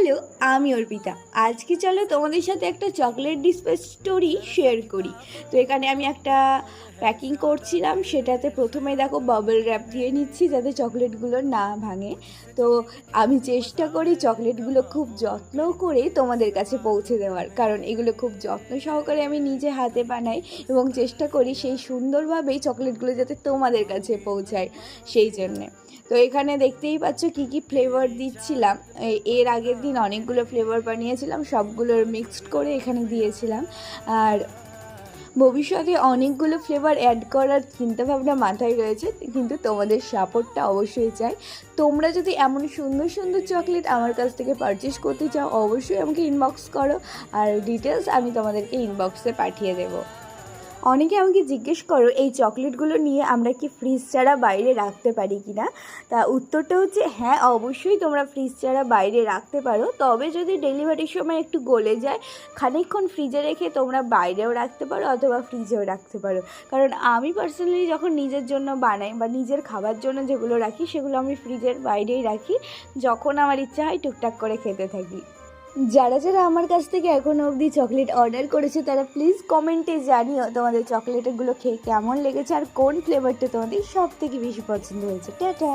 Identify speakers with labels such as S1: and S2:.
S1: Hello, আমি অর্পিতা। আজকে চলো তোমাদের সাথে একটা চকলেট ডিসপেস স্টোরি শেয়ার করি। তো এখানে আমি একটা প্যাকিং করছিলাম, সেটাতে প্রথমে দেখো বাবল র্যাপ দিয়ে নিচ্ছি যাতে চকলেটগুলো না ভাঙে। তো আমি চেষ্টা করি চকলেটগুলো খুব যত্ন করে তোমাদের কাছে পৌঁছে দেওয়ার, কারণ এগুলো খুব যত্ন সহকারে আমি নিজে হাতে বানাই এবং চেষ্টা করি সেই সুন্দরভাবেই চকলেটগুলো যাতে তোমাদের কাছে পৌঁছায় সেই জন্যে। তো এখানে দেখতেই পাচ্ছ কি কি ফ্লেভার দিচ্ছিলাম। এর আগের দিন অনেকগুলো ফ্লেভার বানিয়েছিলাম, সবগুলোর মিক্সড করে এখানে দিয়েছিলাম। আর ভবিষ্যতে অনেকগুলো ফ্লেভার অ্যাড করার চিন্তাভাবনা মাথায় রয়েছে, কিন্তু তোমাদের সাপোর্টটা অবশ্যই চাই। তোমরা যদি এমন সুন্দর সুন্দর চকলেট আমার কাছ থেকে পারচেস করতে চাও, অবশ্যই আমাকে ইনবক্স করো, আর ডিটেলস আমি তোমাদেরকে ইনবক্সে পাঠিয়ে দেবো। অনেকে আমাকে জিজ্ঞেস করো এই চকলেটগুলো নিয়ে আমরা কি ফ্রিজ ছাড়া বাইরে রাখতে পারি কি না। তা উত্তরটা হচ্ছে হ্যাঁ, অবশ্যই তোমরা ফ্রিজ ছাড়া বাইরে রাখতে পারো, তবে যদি ডেলিভারির সময় একটু গলে যায় খানিকক্ষণ ফ্রিজে রেখে তোমরা বাইরেও রাখতে পারো অথবা ফ্রিজেও রাখতে পারো। কারণ আমি পার্সোনালি যখন নিজের জন্য বানাই বা নিজের খাবার জন্য যেগুলো রাখি সেগুলো আমি ফ্রিজের বাইরেই রাখি, যখন আমার ইচ্ছা হয় টুকটাক করে খেতে থাকি। যারা যারা আমার কাছ থেকে এখনও অবধি চকলেট অর্ডার করেছে তারা প্লিজ কমেন্টে জানিও তোমাদের চকলেটগুলো খেয়ে কেমন লেগেছে আর কোন ফ্লেভারটা তোমাদের সব থেকে বেশি পছন্দ হয়েছে। টাটা।